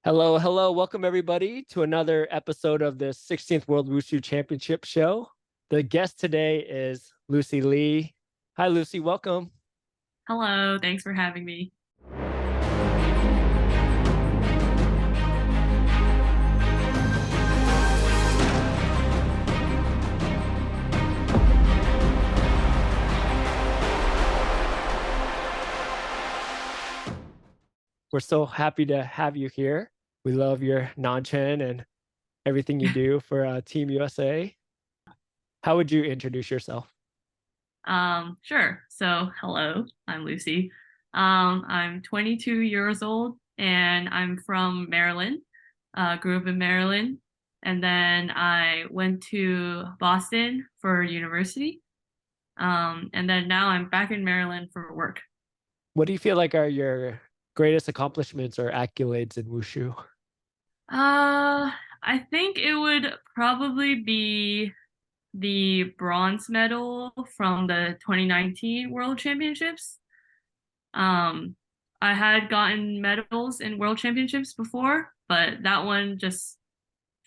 Hello, hello. Welcome everybody to another episode of the 16th World Wushu Championship show. The guest today is Lucy Lee. Hi, Lucy. Welcome. Hello, thanks for having me. We're so happy to have you here. We love your Nanquan and everything you do for Team USA. How would you introduce yourself? Sure. So, hello, I'm Lucy. I'm 22 years old and I'm from Maryland. Grew up in Maryland, and then I went to Boston for university. And then now I'm back in Maryland for work. What do you feel like are your greatest accomplishments or accolades in Wushu? I think it would probably be the bronze medal from the 2019 World Championships. Um, I had gotten medals in World Championships before, but that one just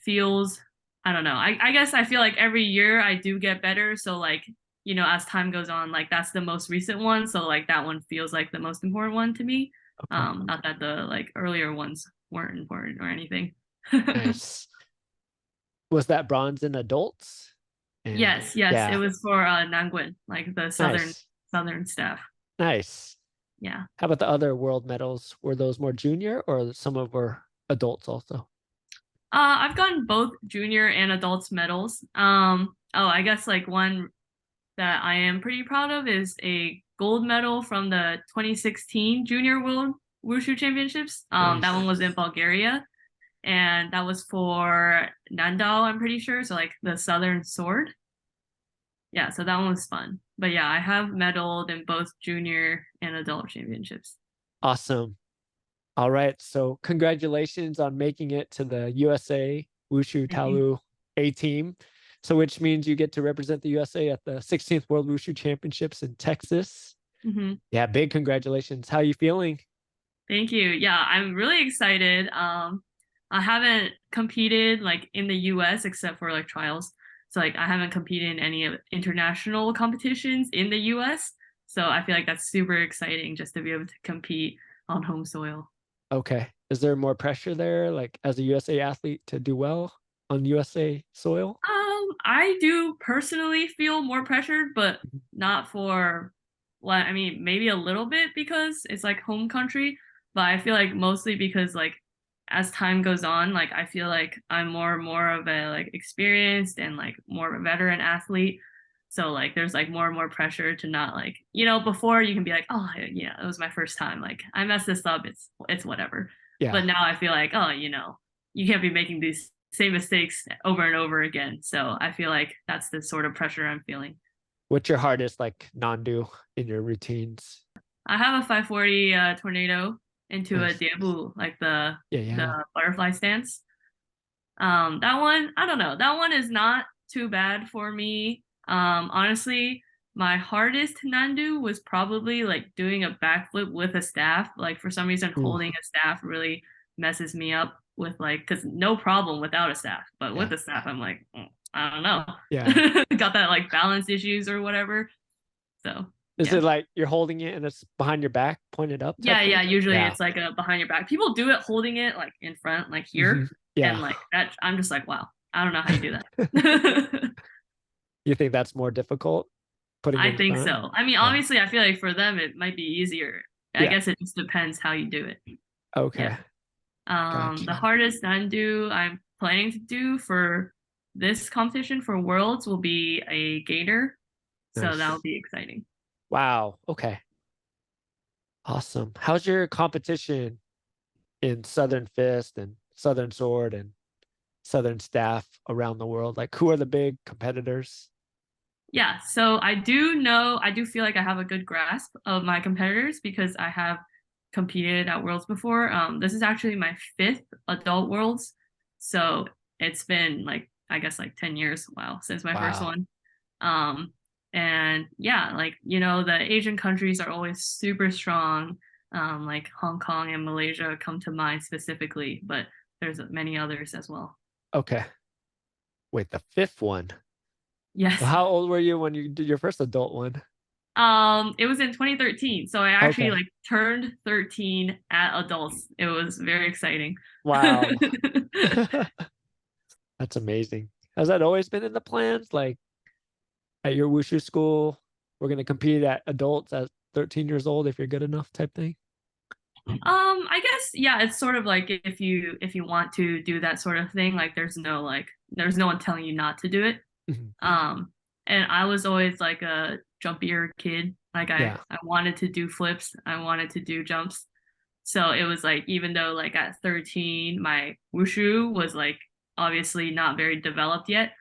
feels, I don't know. I guess I feel like every year I do get better. So, like, as time goes on, like, that's the most recent one. So, like, that one feels like the most important one to me. Okay, Not that the like earlier ones weren't important or anything. nice. Was that bronze in adults? And Yes, it yeah, was for Nanquan, like the nice, southern staff. nice. Yeah. How about the other world medals? Were those more junior or some of were adults also? I've gotten both junior and adults medals. I guess like one that I am pretty proud of is a gold medal from the 2016 Junior World Wushu Championships. That one Nice. was in Bulgaria, and that was for Nandu, I'm pretty sure. So like the Southern Sword. Yeah, so that one was fun. But yeah, I have medaled in both junior and adult championships. Awesome. All right. So congratulations on making it to the USA Wushu Thank you. Taolu A team. So which means you get to represent the USA at the 16th World Wushu Championships in Texas. Hmm. Yeah, big congratulations. How are you feeling? Thank you. Yeah, I'm really excited. I haven't competed like in the US except for like trials. So like I haven't competed in any of international competitions in the US. So I feel like that's super exciting just to be able to compete on home soil. Okay. Is there more pressure there, like as a USA athlete to do well on USA soil? I do personally feel more pressured, but Mhm. not for what I mean, maybe a little bit because it's like home country, but I feel like mostly because like as time goes on, like I feel like I'm more and more of a like experienced and like more of a veteran athlete. So like there's like more and more pressure to not like, before you can be like, oh yeah, it was my first time. Like I messed this up, it's whatever. Yeah. But now I feel like, oh, you can't be making these same mistakes over and over again. So I feel like that's the sort of pressure I'm feeling. What's your hardest like Nandu in your routines? I have a 540 tornado into a Nice. dabu, like the Yeah, the yeah. butterfly stance. That one, I don't know. That one is not too bad for me. Honestly, my hardest Nandu was probably like doing a backflip with a staff. Like for some reason, Ooh, holding a staff really messes me up with like, because no problem without a staff, but yeah. with a staff, I'm like, I don't know. Yeah. Got that like balance issues or whatever. So Is yeah. it like you're holding it and it's behind your back, pointed up type Yeah. thing? Usually Yeah. it's like a behind your back. People do it holding it like in front, like Hmm. here. And Yeah. like that, I'm just like, wow, I don't know how you do that. You think that's more difficult putting I in think front? so. I mean, Yeah. obviously, I feel like for them it might be easier. I Yeah. guess it just depends how you do it. Yeah. Okay. The Gotcha. hardest undo I'm planning to do for this competition for Worlds will be a gator. So that'll Nice. be exciting. Wow. Okay. Awesome. How's your competition in Southern Fist and Southern Sword and Southern Staff around the world? Like, who are the big competitors? Yeah, so I do feel like I have a good grasp of my competitors because I have competed at Worlds before. This is actually my fifth adult Worlds, so it's been like I guess like 10 years, wow, since my first Wow. one. Um, and yeah, like the Asian countries are always super strong. like Hong Kong and Malaysia come to mind specifically, but there's many others as well. Okay. Wait, the fifth one. Well, Yes. how old were you when you did your first adult one? It was in 2013, so I actually Okay. like turned 13 at adults. It was very exciting. Wow. That's amazing. Has that always been in the plans? Like at your Wushu school, we're going to compete at adults at 13 years old if you're good enough type thing? I guess yeah, it's sort of like if you want to do that sort of thing, there's no one telling you not to do it. Mhm. Um, and I was always like a jumpier kid. Like I Yeah. I wanted to do flips, I wanted to do jumps. So it was like even though like at 13 my wushu was like obviously not very developed yet,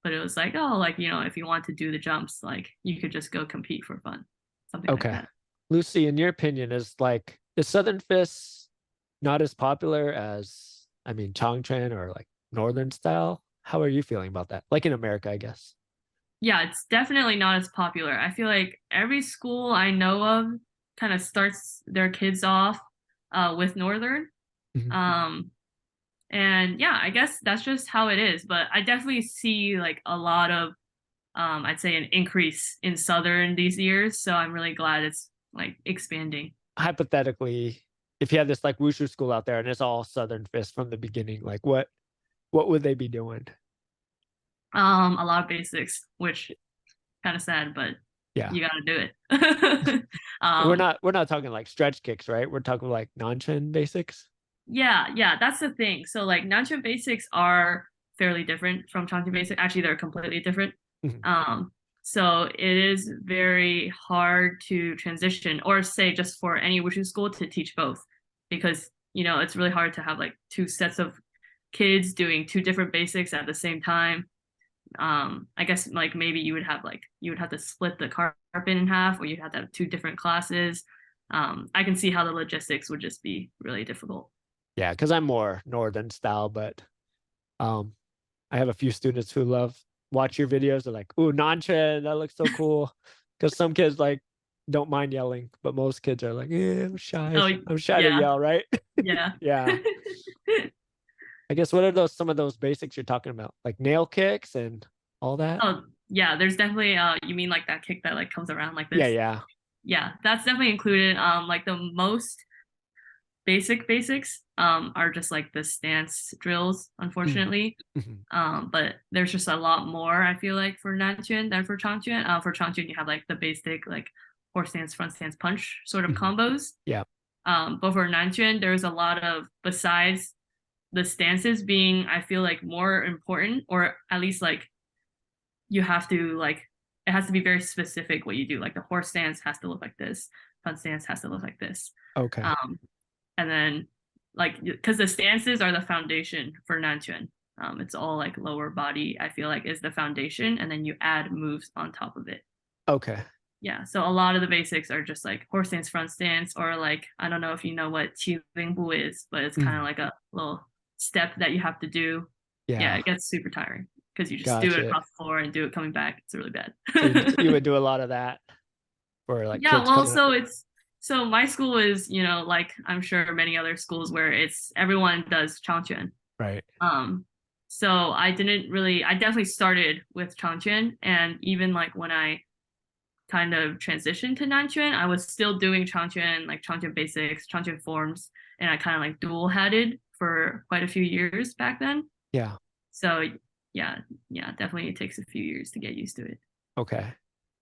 but it was like, oh, like if you want to do the jumps, like you could just go compete for fun. Something like Okay. that. Lucy, in your opinion, is Southern Fist not as popular as, I mean, Chongquan or like Northern style? How are you feeling about that? Like in America, I guess. Yeah, it's definitely not as popular. I feel like every school I know of kind of starts their kids off with Northern. Mhm. Um, and yeah, I guess that's just how it is. But I definitely see like a lot of, I'd say, an increase in Southern these years. So I'm really glad it's like expanding. Hypothetically, if you had this like Wushu school out there and it's all Southern Fist from the beginning, like what would they be doing? A lot of basics, which kind of sad, but Yeah. you got to do it. We're um, not we're not talking like stretch kicks, right? We're talking like Nanquan basics. Yeah, that's the thing. So like Nanquan basics are fairly different from Chongqing basic. Actually, they're completely different. Mhm. Um, so it is very hard to transition, or say just for any wushu school to teach both, because it's really hard to have like two sets of kids doing two different basics at the same time. I guess like maybe you would have to split the carpet in half, or you'd have to have two different classes. I can see how the logistics would just be really difficult. Yeah, because I'm more Northern style, but um I have a few students who love watch your videos. They're like, "Ooh, Nanquan, that looks so cool." Because some kids like don't mind yelling, but most kids are like, "Yeah, I'm shy. Oh, I'm shy to yeah, yell," right? yeah. Yeah. I guess what are those some of those basics you're talking about? Like nail kicks and all that? Oh, yeah, there's definitely you mean like that kick that like comes around like Yeah, this? yeah. Yeah, that's definitely included. Like the most basic basics are just like the stance drills, Mm, unfortunately. mhm, But there's just a lot more I feel like for Nanquan than for Changquan. For Changquan, you have like the basic like horse stance, front stance, punch sort of mhm. combos. Yeah. But for Nanquan, there's a lot of, besides the stances being, I feel like, more important, or at least like you have to like it has to be very specific what you do. Like the horse stance has to look like this, front stance has to look like this. Okay. Um, and then like because the stances are the foundation for Nanquan. It's all like lower body, I feel like, is the foundation, and then you add moves on top of it. Okay. Yeah, so a lot of the basics are just like horse stance, front stance, or like I don't know if you know what bu is, but it's kind of Mm, like a little step that you have to do. Yeah, yeah. it gets super tiring because you just do it Gotcha. across the floor and do it coming back. It's really bad. So you would do a lot of that for like Yeah, kids well, coming up. so my school is, like I'm sure many other schools where it's everyone does Changquan. Right. Um, so I definitely started with Changquan, and even like when I kind of transitioned to Nanquan, I was still doing Changquan, like Changquan basics, Changquan forms, and I kind of like dual hatted for quite a few years back then. Yeah. So yeah, yeah, definitely it takes a few years to get used to it. Okay.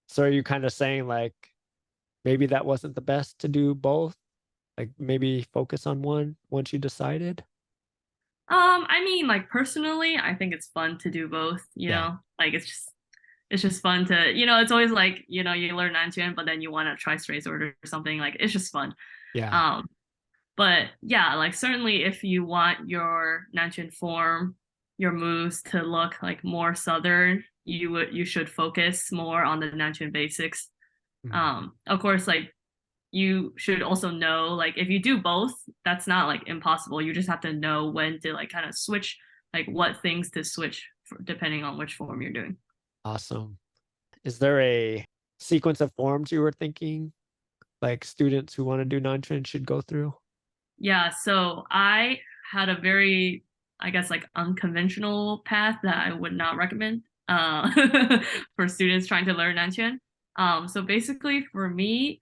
So are you kind of saying like maybe that wasn't the best to do both? Like maybe focus on one once you decided? I mean, like personally, I think it's fun to do both, Yeah. Like it's just fun to, it's always like, you learn Nanquan, but then you want to try straight sword or something. Like it's just fun. Yeah. Um, but yeah, like certainly if you want your Nanquan form, your moves to look like more southern, you should focus more on the Nanquan basics. Mhm. Of course, like you should also know, like if you do both, that's not like impossible. You just have to know when to like kind of switch, like what things to switch for, depending on which form you're doing. Awesome. Is there a sequence of forms you were thinking? like students who want to do Nanquan should go through? Yeah, so I had a very, I guess, like unconventional path that I would not recommend for students trying to learn Nanquan. So basically, for me,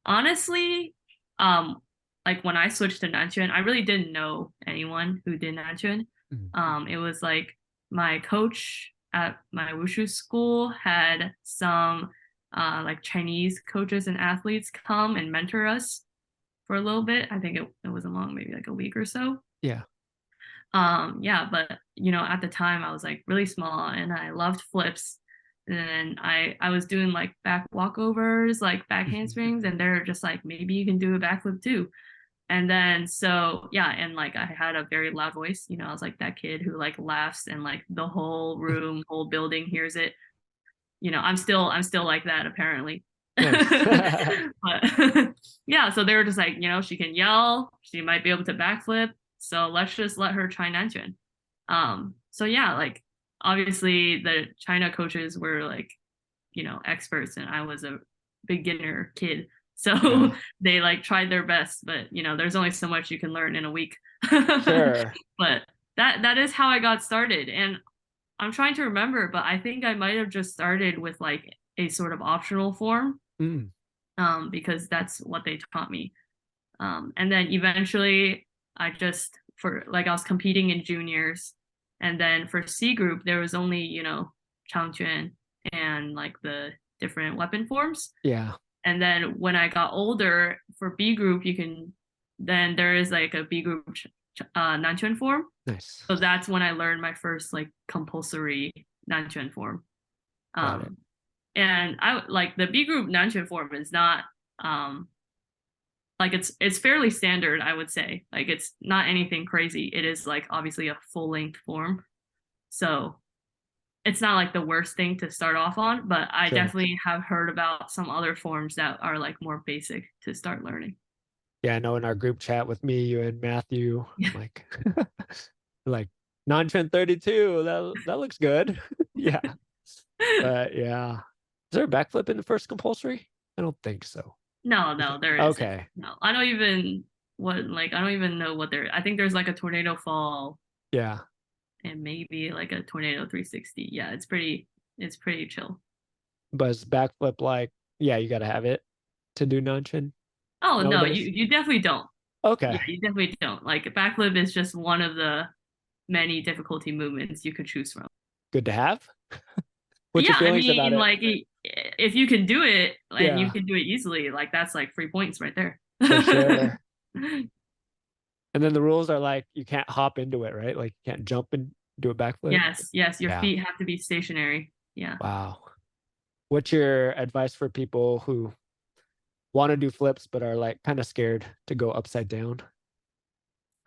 honestly, um, like when I switched to Nanquan, I really didn't know anyone who did Nanquan. Mhm. It was like my coach at my Wushu school had some like Chinese coaches and athletes come and mentor us for a little bit. I think it wasn't long, maybe like a week or so. Yeah. Yeah, but you know, at the time I was like really small and I loved flips. And I was doing like back walkovers, like back Mhm. handsprings, and they're just like, maybe you can do a backflip too. And then so yeah, and like I had a very loud voice, you know, I was like that kid who like laughs and like the whole room, whole building hears it. You know, I'm still like that apparently. Nice. But yeah, so they were just like, you know, she can yell, she might be able to backflip, so let's just let her try Nanquan. So yeah, like obviously the China coaches were like, you know, experts and I was a beginner kid. So Yeah. they like tried their best, but you know, there's only so much you can learn in a week. Sure. But that is how I got started. And I'm trying to remember, but I think I might have just started with like a sort of optional form, Mm. because that's what they taught me. And then eventually, I just for like I was competing in juniors, and then for C group there was only, you know, Changquan and like the different weapon forms. Yeah. And then when I got older for B group, you can then there is like a B group Nanquan form. Nice. So that's when I learned my first like compulsory Nanquan form. Got it. Um, and I like the B group Nanquan form is not like it's fairly standard, I would say. Like it's not anything crazy. It is like obviously a full length form. So it's not like the worst thing to start off on, but I Sure. definitely have heard about some other forms that are like more basic to start learning. Yeah, I know in our group chat with me, you and Matthew, I'm like, like non-trend 32. That looks good. Yeah. But yeah. Is there a backflip in the first compulsory? I don't think so. No, Is no, it? there isn't. Okay. No, I don't even what like I don't even know what there. I think there's like a tornado fall Yeah. and maybe like a tornado 360. Yeah, it's pretty chill. But is backflip like, yeah, you gotta have it to do non-trend Oh no, nowadays? you definitely don't. Yeah, Okay. you definitely don't. Like backflip is just one of the many difficulty movements you could choose from. Good to have. What's your Yeah, I feelings about mean, it? like if you can do it and you Yeah, can do it easily, like that's like 3 points right there. for sure. And then the rules are like you can't hop into it, right? Like you can't jump and do a backflip. Yes, yes, your Yeah. feet have to be stationary. Yeah. Wow. What's your advice for people who want to do flips but are like kind of scared to go upside down?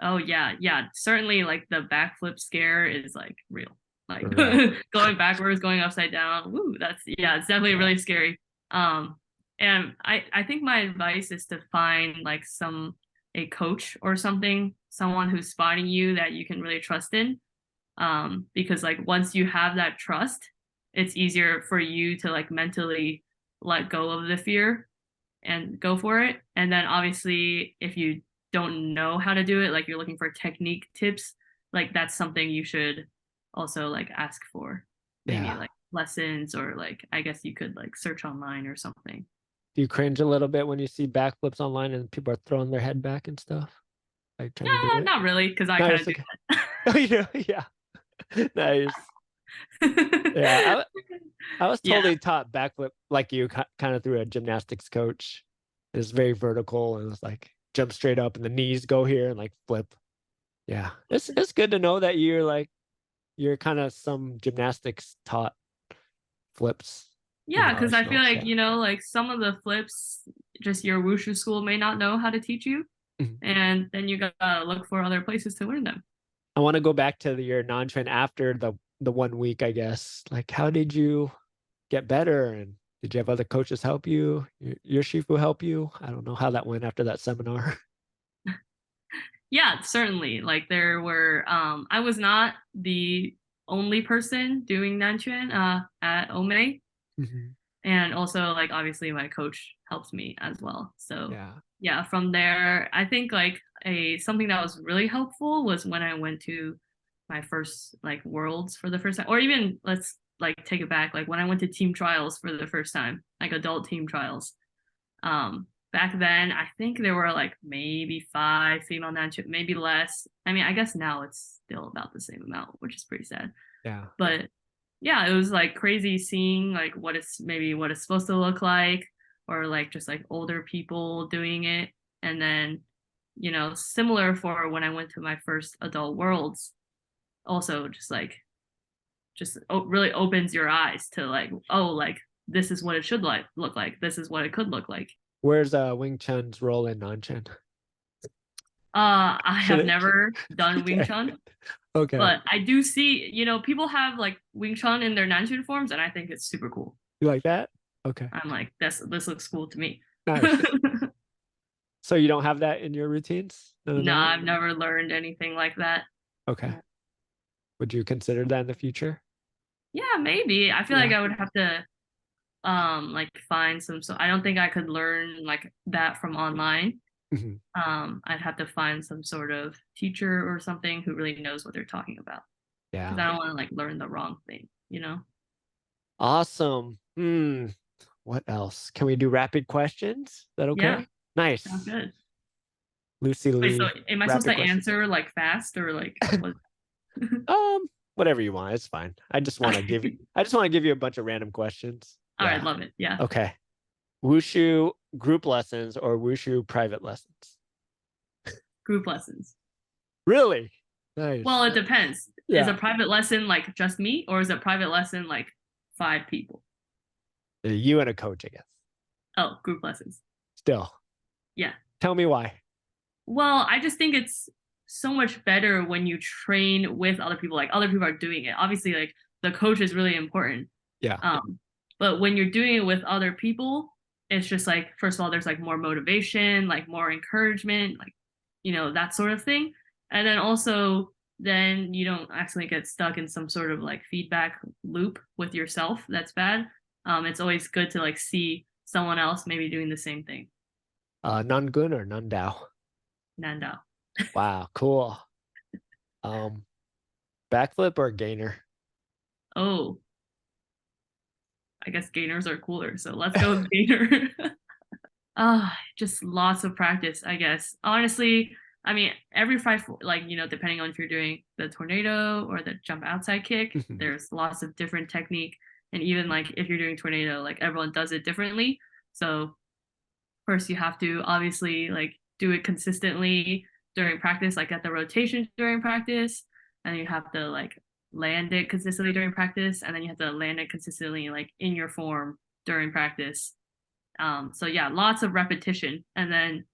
Oh yeah, yeah. Certainly like the backflip scare is like real. Like For real. going backwards, going upside down. Woo, that's yeah, it's definitely Yeah. really scary. Um and I think my advice is to find like a coach or something, someone who's spotting you that you can really trust in. Because like once you have that trust, it's easier for you to like mentally let go of the fear and go for it. And then obviously, if you don't know how to do it, like you're looking for technique tips, like that's something you should also like ask for. Maybe Yeah. like lessons or like I guess you could like search online or something. Do you cringe a little bit when you see backflips online and people are throwing their head back and stuff? Like trying to do Yeah, it? not really, because I No, kind it's of do okay. Oh, you know, yeah. Nice. Yeah, that. I was Yeah. totally taught backflip like you, kind of through a gymnastics coach. It's very vertical and it's like jump straight up and the knees go here and like flip. Yeah, it's good to know that you're kind of some gymnastics taught flips in Yeah, the because I feel arsenal. like, Yeah. you know, like some of the flips, just your wushu school may not know how to teach you, Mhm. and then you gotta look for other places to learn them. I want to go back to your non-train after the 1 week, I guess. Like, how did you get better? And did you have other coaches help you? Your Shifu help you? I don't know how that went after that seminar. Yeah, certainly. Like there were, I was not the only person doing Nanquan at Ome. Mhm. And also like obviously my coach helps me as well. So Yeah. yeah, from there, I think like a something that was really helpful was when I went to my first like worlds for the first time, or even let's like take it back, like when I went to team trials for the first time, like adult team trials. Back then, I think there were like maybe 5 female Nanquan, maybe less. I mean, I guess now it's still about the same amount, which is pretty sad. Yeah. But yeah, it was like crazy seeing like what it's supposed to look like, or like just like older people doing it. And then, similar for when I went to my first adult worlds, also really opens your eyes to like, oh, like this is what it should like look like. This is what it could look like. Where's Wing Chun's role in Nanquan? I Should have it? never done Wing Okay. Chun, Okay. but I do see, people have like Wing Chun in their Nanchun forms, and I think it's super cool. You like that? Okay. I'm like, this looks cool to me. Nice. So you don't have that in your routines? None of No, that? I've never learned anything like that. Okay. Would you consider that in the future? Yeah, maybe. I feel like Yeah. I would have to like find some, so I don't think I could learn like that from online. Mhm. I'd have to find some sort of teacher or something who really knows what they're talking about, because Yeah. I don't want to like learn the wrong thing. Awesome. What else? Can we do rapid questions? Is that Yeah, okay? sounds Nice. good. Lucy Wait, so Lee, am I supposed rapid to questions. answer like fast or like what? Whatever you want. It's fine. I just want to give you a bunch of random questions. All right, Yeah. love it. Yeah. Okay. Wushu group lessons or Wushu private lessons? Group lessons. Really? Nice. Well, it depends. Is a Yeah. private lesson like just me, or is a private lesson like 5 people? You and a coach, I guess. Oh, group lessons. Still. Yeah. Tell me why. Well, I just think it's so much better when you train with other people, like other people are doing it. Obviously, like the coach is really important. Yeah. But when you're doing it with other people, it's just like, first of all, there's like more motivation, like more encouragement, like, that sort of thing. And then also, then you don't actually get stuck in some sort of like feedback loop with yourself. That's bad. It's always good to like see someone else maybe doing the same thing. Nangun or Nandao? Nandu. Wow, cool. Um, backflip or gainer? Oh, I guess gainers are cooler. So let's go with gainer. Just lots of practice, I guess. Honestly, I mean, every five, like, depending on if you're doing the tornado or the jump outside kick, Mhm. there's lots of different technique. And even like if you're doing tornado, like everyone does it differently. So first you have to obviously like do it consistently during practice, like at the rotation during practice. And you have to like land it consistently during practice. And then you have to land it consistently like in your form during practice. So yeah, lots of repetition, and then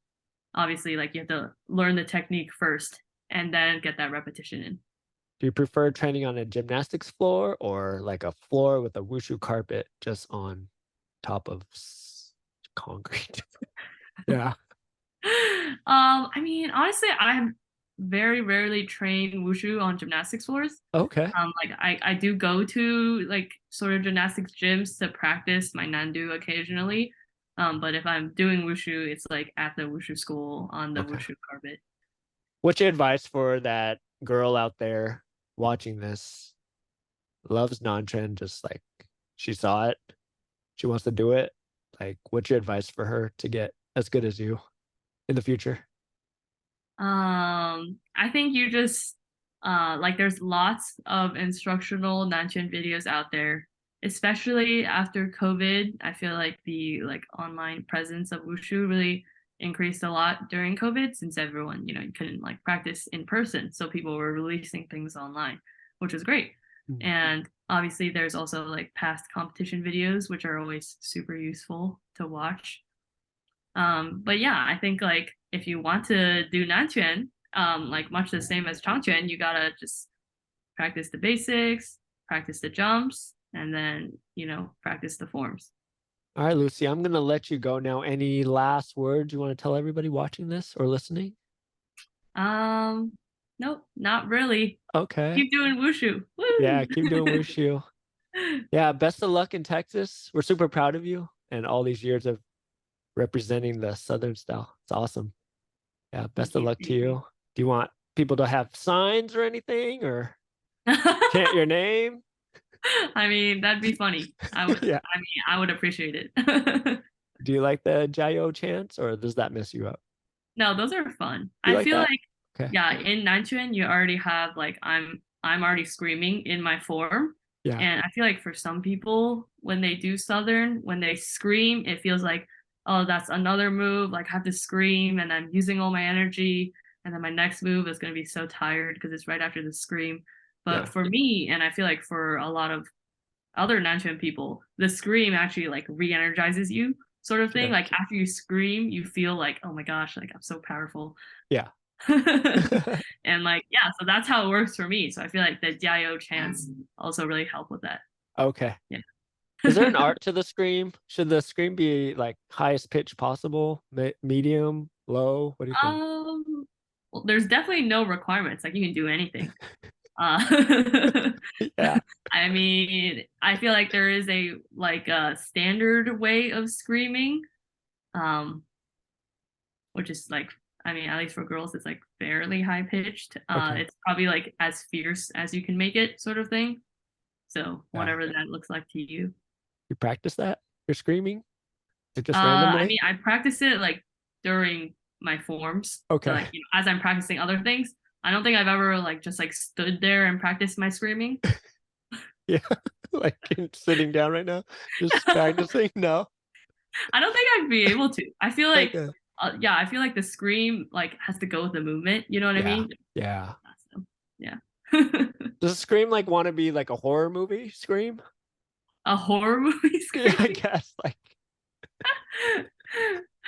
obviously like you have to learn the technique first and then get that repetition in. Do you prefer training on a gymnastics floor or like a floor with a wushu carpet just on top of concrete? Yeah. I mean, honestly, I have very rarely trained wushu on gymnastics floors. Okay. Like I do go to like sort of gymnastics gyms to practice my Nandu occasionally. But if I'm doing wushu, it's like at the wushu school on the Okay. wushu carpet. What's your advice for that girl out there watching this? Loves Nanchen, just like she saw it, she wants to do it. Like, what's your advice for her to get as good as you in the future? I think you just like there's lots of instructional Nanchen videos out there, especially after COVID. I feel like the like online presence of Wushu really increased a lot during COVID, since everyone, you couldn't like practice in person. So people were releasing things online, which was great. Mm. And obviously there's also like past competition videos, which are always super useful to watch. But yeah, I think like if you want to do Nanquan, like much the same as Changquan, you gotta just practice the basics, practice the jumps, and then practice the forms. All right, Lucy, I'm gonna let you go now. Any last words you want to tell everybody watching this or listening? Nope, not really. Okay. Keep doing wushu. Yeah, Woo! keep doing wushu. Yeah, best of luck in Texas. We're super proud of you and all these years of representing the Southern style. It's awesome. Yeah, best Thank of you. luck to Thank you. you. Do you want people to have signs or anything or chant your name? I mean, that'd be funny. Yeah. I would appreciate it. Do you like the Jayo chants or does that mess you up? No, those are fun. You I like feel that? like Okay. yeah, in Nanquan you already have like I'm already screaming in my form. Yeah. And I feel like for some people when they do Southern, when they scream, it feels like, oh, that's another move. Like I have to scream and I'm using all my energy. And then my next move is gonna be so tired because it's right after the scream. But Yeah. for me, and I feel like for a lot of other Nanquan people, the scream actually like re-energizes you, sort of thing. Sure. Like after you scream, you feel like, oh my gosh, like I'm so powerful. Yeah. And like, yeah, so that's how it works for me. So I feel like the Jiao chants also really help with that. Okay. Yeah. Is there an art to the scream? Should the scream be like highest pitch possible, medium, low? What do you think? Well, there's definitely no requirements. Like you can do anything. Uh, Yeah. I mean, I feel like there is a like a standard way of screaming, um, which is like, I mean, at least for girls, it's like fairly high pitched. Okay. It's probably like as fierce as you can make it, sort of thing. So Yeah. whatever that looks like to you. You practice that? You're screaming? Or just I randomly? mean, I practice it like during my forms. So Okay. like, as I'm practicing other things, I don't think I've ever like just like stood there and practiced my screaming. Yeah. Like sitting down right now, just practicing? No. I don't think I'd be able to. I feel like, Okay. yeah, I feel like the scream like has to go with the movement. You know what I Yeah. mean? Yeah. So, yeah. Does Scream like want to be like a horror movie? Scream? A horror movie Yeah, I screaming. guess. Like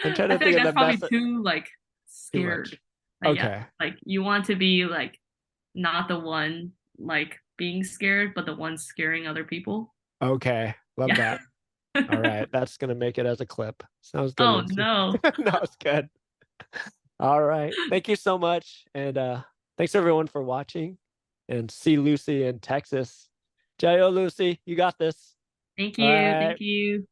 I'm trying I to feel think like of that's the probably best. too like Too scared. much. But yeah, Okay. like you want to be like not the one like being scared, but the one scaring other people. Okay. Love Yeah. that. All right. That's gonna make it as a clip. Sounds good, Oh Lucy. no. No, it's good. All right. Thank you so much. And thanks everyone for watching. And see Lucy in Texas. Jayo Lucy, you got this. Thank All you. right. Thank you.